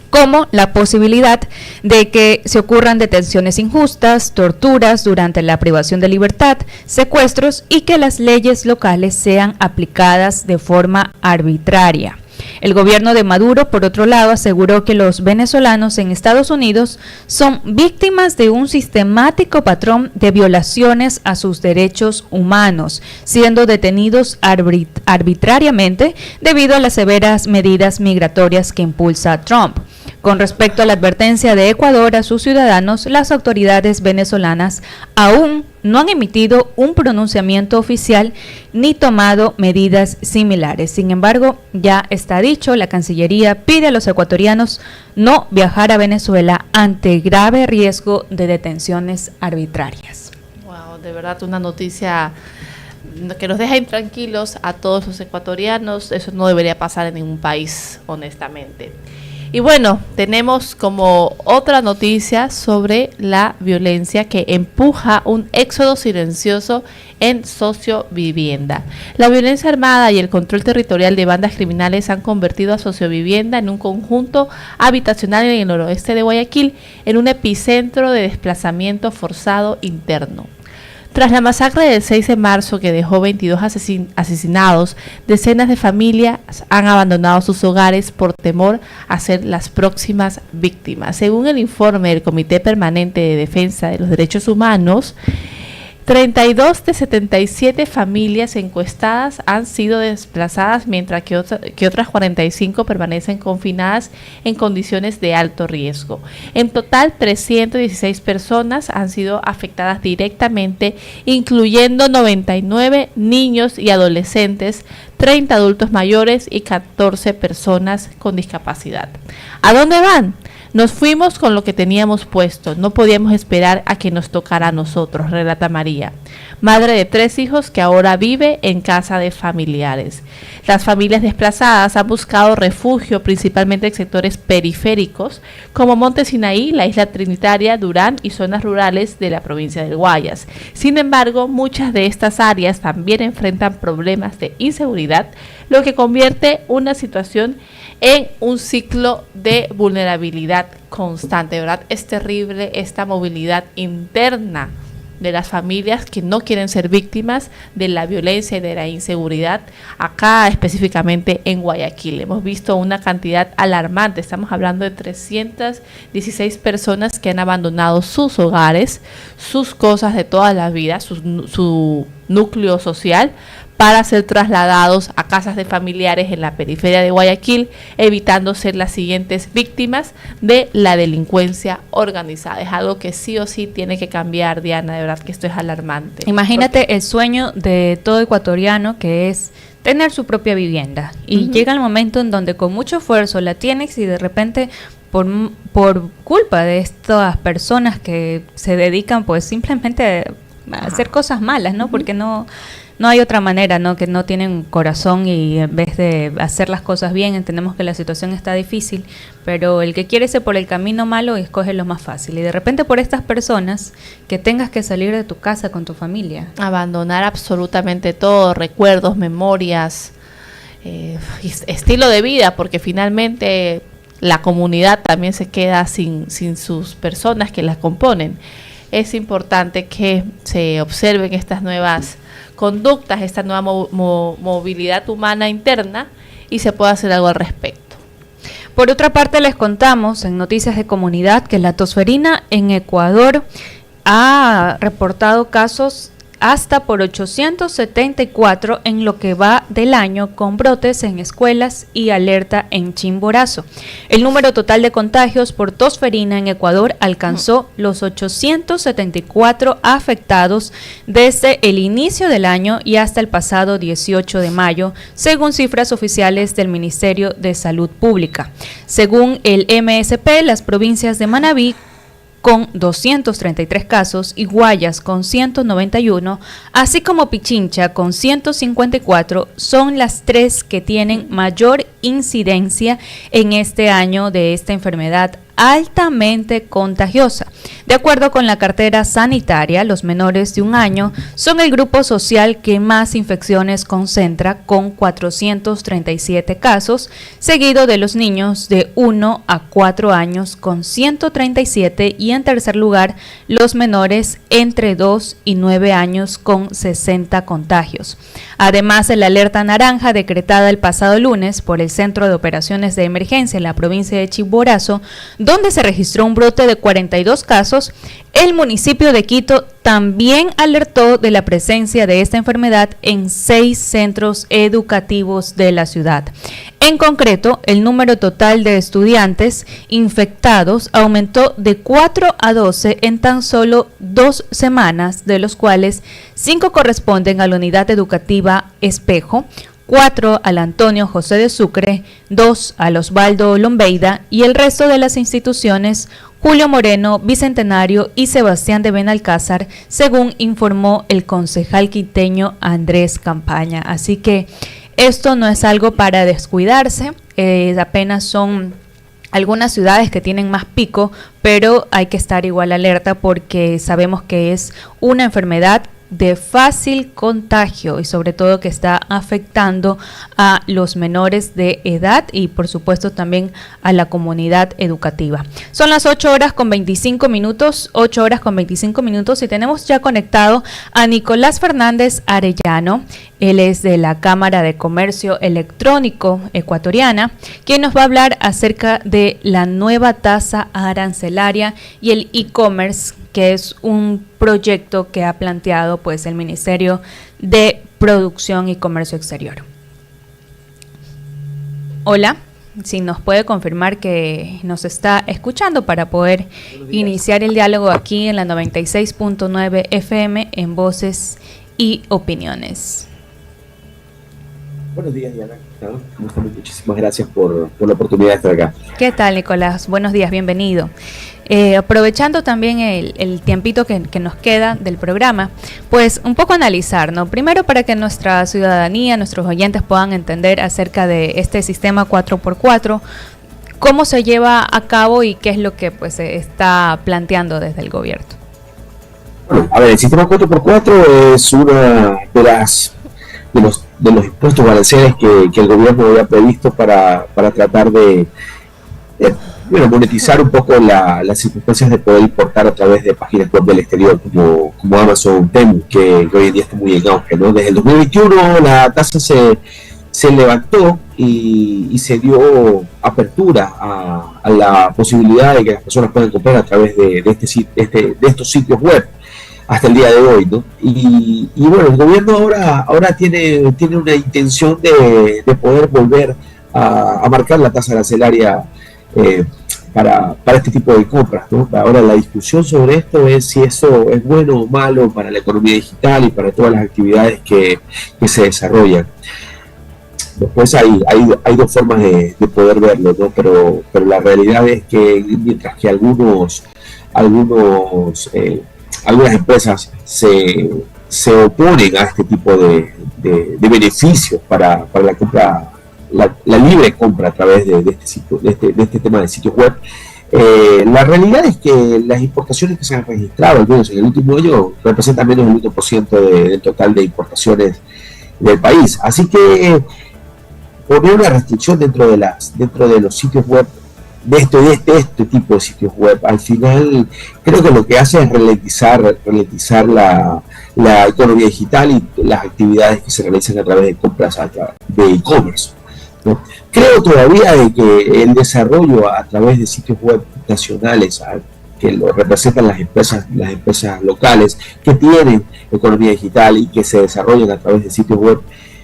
como la posibilidad de que se ocurran detenciones injustas, torturas durante la privación de libertad, secuestros y que las leyes locales sean aplicadas de forma arbitraria. El gobierno de Maduro, por otro lado, aseguró que los venezolanos en Estados Unidos son víctimas de un sistemático patrón de violaciones a sus derechos humanos, siendo detenidos arbitrariamente debido a las severas medidas migratorias que impulsa Trump. Con respecto a la advertencia de Ecuador a sus ciudadanos, las autoridades venezolanas aún no han emitido un pronunciamiento oficial ni tomado medidas similares. Sin embargo, ya está dicho, la Cancillería pide a los ecuatorianos no viajar a Venezuela ante grave riesgo de detenciones arbitrarias. Wow, de verdad una noticia que nos deja intranquilos a todos los ecuatorianos. Eso no debería pasar en ningún país, honestamente. Y bueno, tenemos como otra noticia sobre la violencia que empuja un éxodo silencioso en sociovivienda. La violencia armada y el control territorial de bandas criminales han convertido a sociovivienda en un conjunto habitacional en el noroeste de Guayaquil, en un epicentro de desplazamiento forzado interno. Tras la masacre del 6 de marzo que dejó 22 asesinados, decenas de familias han abandonado sus hogares por temor a ser las próximas víctimas. Según el informe del Comité Permanente de Defensa de los Derechos Humanos, 32 de 77 familias encuestadas han sido desplazadas, mientras que otras 45 permanecen confinadas en condiciones de alto riesgo. En total, 316 personas han sido afectadas directamente, incluyendo 99 niños y adolescentes, 30 adultos mayores y 14 personas con discapacidad. ¿A dónde van? Nos fuimos con lo que teníamos puesto, no podíamos esperar a que nos tocara a nosotros, relata María, madre de 3 hijos que ahora vive en casa de familiares. Las familias desplazadas han buscado refugio principalmente en sectores periféricos como Monte Sinaí, la Isla Trinitaria, Durán y zonas rurales de la provincia del Guayas. Sin embargo, muchas de estas áreas también enfrentan problemas de inseguridad, lo que convierte una situación en un ciclo de vulnerabilidad constante, ¿verdad? Es terrible esta movilidad interna de las familias que no quieren ser víctimas de la violencia y de la inseguridad, acá específicamente en Guayaquil. Hemos visto una cantidad alarmante, estamos hablando de 316 personas que han abandonado sus hogares, sus cosas de toda la vida, su núcleo social, para ser trasladados a casas de familiares en la periferia de Guayaquil, evitando ser las siguientes víctimas de la delincuencia organizada. Es algo que sí o sí tiene que cambiar, Diana, de verdad que esto es alarmante. Imagínate el sueño de todo ecuatoriano, que es tener su propia vivienda, y llega el momento en donde con mucho esfuerzo la tienes y de repente por culpa de estas personas que se dedican pues simplemente a hacer cosas malas, ¿no? Porque no hay otra manera, ¿no? Que no tienen corazón y en vez de hacer las cosas bien, entendemos que la situación está difícil, pero el que quiere irse por el camino malo escoge lo más fácil. Y de repente por estas personas que tengas que salir de tu casa con tu familia. Abandonar absolutamente todo, recuerdos, memorias, estilo de vida, porque finalmente la comunidad también se queda sin sus personas que las componen. Es importante que se observen estas nuevas conductas, esta nueva movilidad humana interna y se pueda hacer algo al respecto. Por otra parte, les contamos en Noticias de Comunidad que la tosferina en Ecuador ha reportado casos hasta por 874 en lo que va del año, con brotes en escuelas y alerta en Chimborazo. El número total de contagios por tosferina en Ecuador alcanzó los 874 afectados desde el inicio del año y hasta el pasado 18 de mayo, según cifras oficiales del Ministerio de Salud Pública. Según el MSP, las provincias de Manabí, con 233 casos, y Guayas con 191, así como Pichincha con 154, son las 3 que tienen mayor incidencia en este año de esta enfermedad altamente contagiosa. De acuerdo con la cartera sanitaria, los menores de 1 año son el grupo social que más infecciones concentra, con 437 casos, seguido de los niños de 1 a 4 años con 137 y en tercer lugar los menores entre 2 y 9 años con 60 contagios. Además, la alerta naranja decretada el pasado lunes por el Centro de Operaciones de Emergencia en la provincia de Chimborazo, donde se registró un brote de 42 casos, el municipio de Quito también alertó de la presencia de esta enfermedad en 6 centros educativos de la ciudad. En concreto, el número total de estudiantes infectados aumentó de 4 a 12 en tan solo 2 semanas, de los cuales 5 corresponden a la unidad educativa Espejo, 4 al Antonio José de Sucre, 2 al Osvaldo Lombeida y el resto de las instituciones Julio Moreno, Bicentenario y Sebastián de Benalcázar, según informó el concejal quiteño Andrés Campaña. Así que esto no es algo para descuidarse, apenas son algunas ciudades que tienen más pico, pero hay que estar igual alerta porque sabemos que es una enfermedad de fácil contagio y sobre todo que está afectando a los menores de edad y por supuesto también a la comunidad educativa. Son las 8:25, 8:25 y tenemos ya conectado a Nicolás Fernández Arellano. Él es de la Cámara de Comercio Electrónico Ecuatoriana, quien nos va a hablar acerca de la nueva tasa arancelaria y el e-commerce, que es un proyecto que ha planteado pues el Ministerio de Producción y Comercio Exterior. Hola, si nos puede confirmar que nos está escuchando para poder iniciar el diálogo aquí en la 96.9 FM en Voces y Opiniones. Buenos días, Diana. Muchísimas gracias por la oportunidad de estar acá. ¿Qué tal, Nicolás? Buenos días, bienvenido. Aprovechando también el tiempito que nos queda del programa, pues un poco analizar, ¿no? Primero para que nuestra ciudadanía, nuestros oyentes puedan entender acerca de este sistema 4x4, cómo se lleva a cabo y qué es lo que pues se está planteando desde el gobierno. Bueno, a ver, el sistema 4x4 es una de los impuestos o aranceles que el gobierno había previsto para tratar de monetizar un poco las circunstancias de poder importar a través de páginas web del exterior como Amazon, Temu, que hoy en día está muy en auge, ¿no? Desde el 2021 la tasa se levantó y se dio apertura a la posibilidad de que las personas puedan comprar a través de estos sitios web hasta el día de hoy, ¿no? Y bueno, el gobierno ahora tiene una intención de poder volver a marcar la tasa arancelaria para este tipo de compras, ¿no? Ahora la discusión sobre esto es si eso es bueno o malo para la economía digital y para todas las actividades que se desarrollan. Después hay dos formas de poder verlo, ¿no? Pero la realidad es que mientras que algunas empresas se oponen a este tipo de beneficios para la compra, la libre compra a través de este tema de sitios web. La realidad es que las importaciones que se han registrado, al menos en el último año, representan menos del 1% del total de importaciones del país. Así que poner una restricción dentro de los sitios web de este tipo de sitios web, al final creo que lo que hace es ralentizar la economía digital y las actividades que se realizan a través de compras de e-commerce, ¿no? Creo todavía de que el desarrollo a través de sitios web nacionales que lo representan las empresas locales que tienen economía digital y que se desarrollan a través de sitios web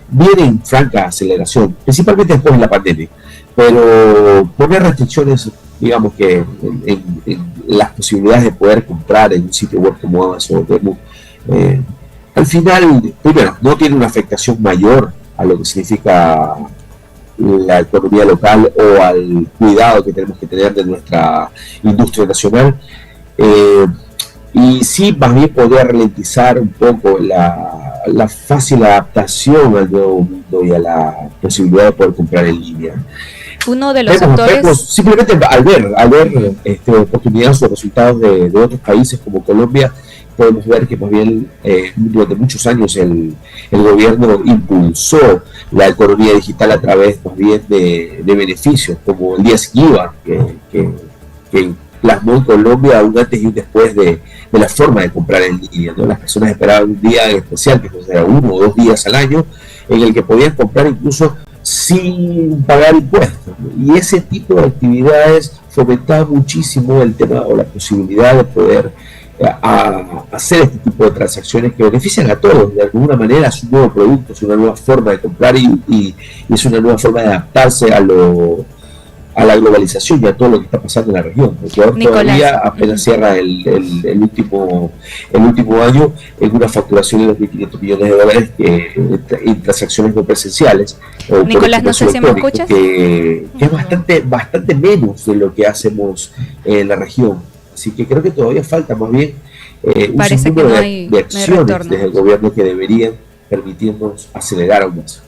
viene en franca aceleración, principalmente después de la pandemia. Pero poner restricciones, digamos que en las posibilidades de poder comprar en un sitio web como Amazon o Temu, al final, primero, no tiene una afectación mayor a lo que significa la economía local o al cuidado que tenemos que tener de nuestra industria nacional, y sí, más bien podría ralentizar un poco la fácil adaptación al nuevo mundo y a la posibilidad de poder comprar en línea. Uno de los actores... Simplemente al ver oportunidades o resultados de otros países como Colombia, podemos ver que más bien durante muchos años el gobierno impulsó la economía digital a través más bien de beneficios, como el día sin IVA, que plasmó en Colombia un antes y un después de la forma de comprar en línea, ¿no? Las personas esperaban un día en especial, que era 1 o 2 días al año, en el que podían comprar incluso sin pagar impuestos, ¿no? Y ese tipo de actividades fomentaba muchísimo el tema o la posibilidad de poder hacer este tipo de transacciones que benefician a todos. De alguna manera es un nuevo producto, es una nueva forma de comprar y es una nueva forma de adaptarse a la globalización y a todo lo que está pasando en la región. Ecuador todavía apenas cierra el último año en una facturación de $2.500 millones en transacciones no presenciales. Nicolás, no sé si me escuchas. Que es bastante menos de lo que hacemos en la región. Así que creo que todavía falta más bien un sinnúmero de acciones desde el gobierno que deberían permitirnos acelerar aún más.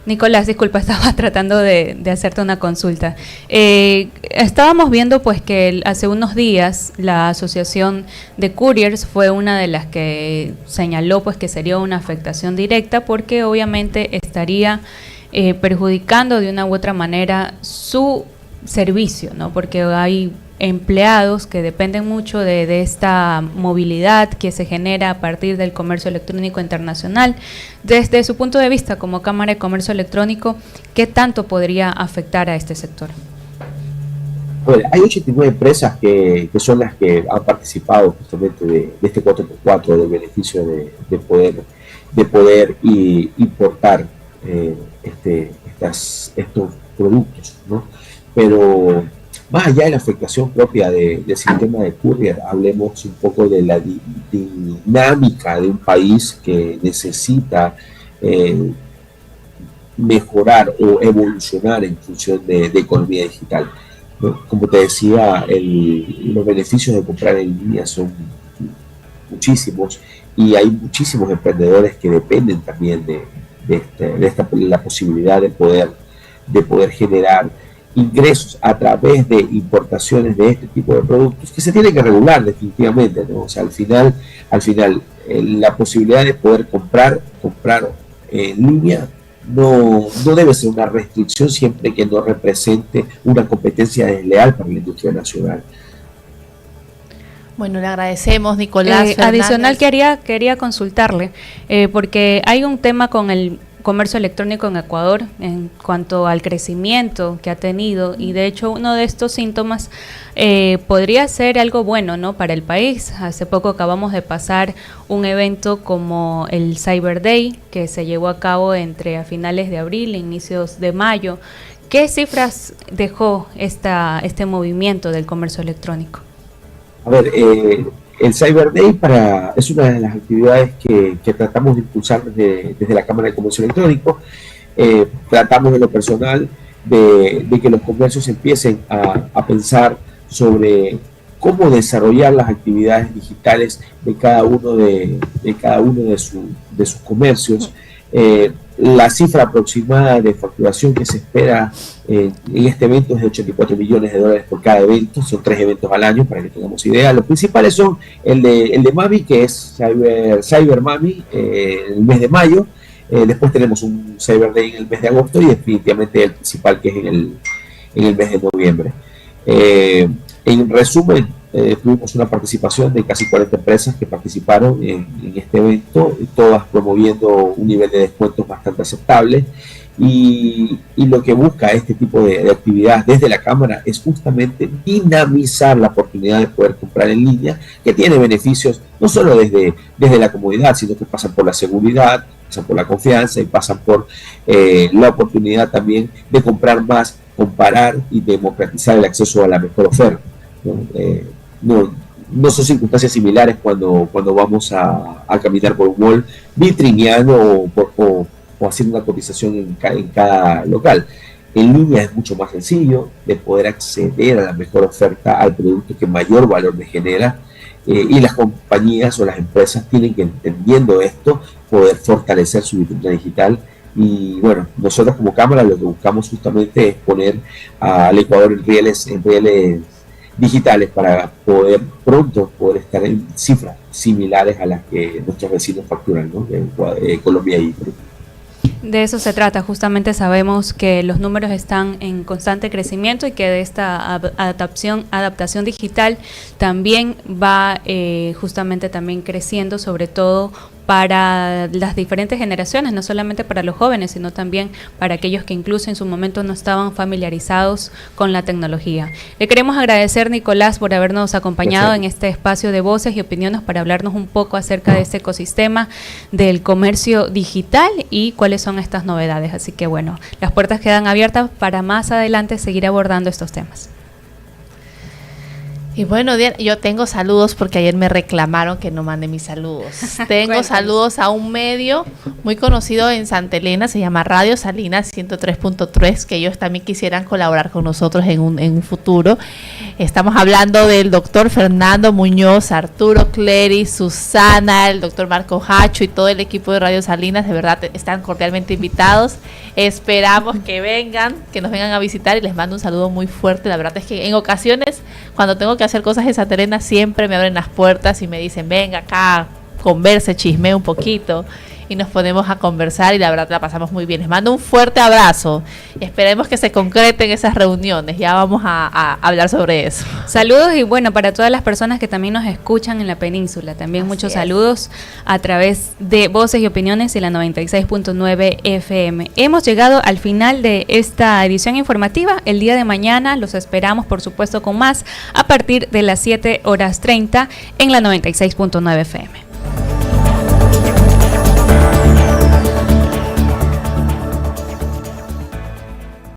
Nicolás, disculpa, estaba tratando de hacerte una consulta. Estábamos viendo pues que hace unos días la Asociación de Couriers fue una de las que señaló pues que sería una afectación directa porque obviamente estaría perjudicando de una u otra manera su servicio, ¿no? Porque hay empleados que dependen mucho de esta movilidad que se genera a partir del comercio electrónico internacional. Desde su punto de vista como Cámara de Comercio Electrónico, ¿qué tanto podría afectar a este sector? Bueno, hay 89 empresas que son las que han participado justamente de este 4x4 del beneficio de poder importar estos productos, ¿no? Pero más allá de la afectación propia del sistema de courier, hablemos un poco de la dinámica de un país que necesita mejorar o evolucionar en función de economía digital. Como te decía, los beneficios de comprar en línea son muchísimos y hay muchísimos emprendedores que dependen también de la posibilidad de poder generar ingresos a través de importaciones de este tipo de productos que se tienen que regular definitivamente, ¿no? O sea, al final la posibilidad de poder comprar en línea no debe ser una restricción siempre que no represente una competencia desleal para la industria nacional. Bueno, le agradecemos, Nicolás. Adicional quería consultarle, porque hay un tema con el comercio electrónico en Ecuador en cuanto al crecimiento que ha tenido, y de hecho uno de estos síntomas podría ser algo bueno, ¿no?, para el país. Hace poco acabamos de pasar un evento como el Cyber Day que se llevó a cabo a finales de abril e inicios de mayo. ¿Qué cifras dejó este movimiento del comercio electrónico? A ver, el Cyber Day es una de las actividades que tratamos de impulsar desde la Cámara de Comercio Electrónico. Tratamos de lo personal de que los comercios empiecen a pensar sobre cómo desarrollar las actividades digitales de cada uno de sus comercios. La cifra aproximada de facturación que se espera en este evento es de $84 millones por cada evento. Son 3 eventos al año, para que tengamos idea. Los principales son el de Mami, que es Cyber Mami, en el mes de mayo. Después tenemos un Cyber Day en el mes de agosto y definitivamente el principal, que es en el mes de noviembre. En resumen, tuvimos una participación de casi 40 empresas que participaron en este evento, todas promoviendo un nivel de descuentos bastante aceptable, y lo que busca este tipo de actividad desde la Cámara es justamente dinamizar la oportunidad de poder comprar en línea, que tiene beneficios no solo desde la comodidad, sino que pasan por la seguridad, pasan por la confianza y pasan por la oportunidad también de comprar más, comparar y democratizar el acceso a la mejor oferta. No son circunstancias similares cuando vamos a caminar por un mall vitrineando o haciendo una cotización en cada local. En línea es mucho más sencillo de poder acceder a la mejor oferta, al producto que mayor valor le genera, y las compañías o las empresas tienen que, entendiendo esto, poder fortalecer su vitrina digital. Y bueno, nosotros como Cámara lo que buscamos justamente es poner al Ecuador en rieles digitales para pronto poder estar en cifras similares a las que nuestros vecinos facturan, ¿no?, de Colombia y Perú. De eso se trata, justamente sabemos que los números están en constante crecimiento y que de esta adaptación digital también va justamente también creciendo, sobre todo para las diferentes generaciones, no solamente para los jóvenes, sino también para aquellos que incluso en su momento no estaban familiarizados con la tecnología. Le queremos agradecer, Nicolás, por habernos acompañado en este espacio de voces y opiniones para hablarnos un poco acerca de este ecosistema del comercio digital y cuáles son estas novedades. Así que bueno, las puertas quedan abiertas para más adelante seguir abordando estos temas. Y bueno, Diana, yo tengo saludos porque ayer me reclamaron que no mande mis saludos. Tengo saludos a un medio muy conocido en Santa Elena, se llama Radio Salinas 103.3, que ellos también quisieran colaborar con nosotros en un futuro. Estamos hablando del doctor Fernando Muñoz, Arturo Clery, Susana, el doctor Marco Hacho y todo el equipo de Radio Salinas. De verdad, están cordialmente invitados. Esperamos que vengan, que nos vengan a visitar y les mando un saludo muy fuerte. La verdad es que en ocasiones, cuando tengo que hacer cosas en Santa Elena, siempre me abren las puertas y me dicen, venga acá, converse, chismee un poquito, y nos ponemos a conversar y la verdad la pasamos muy bien. Les mando un fuerte abrazo y esperemos que se concreten esas reuniones. Ya vamos a hablar sobre eso. Saludos y bueno, para todas las personas que también nos escuchan en la península, también muchos saludos a través de Voces y Opiniones y la 96.9 FM. Hemos llegado al final de esta edición informativa. El día de mañana los esperamos, por supuesto, con más a partir de las 7:30 en la 96.9 FM.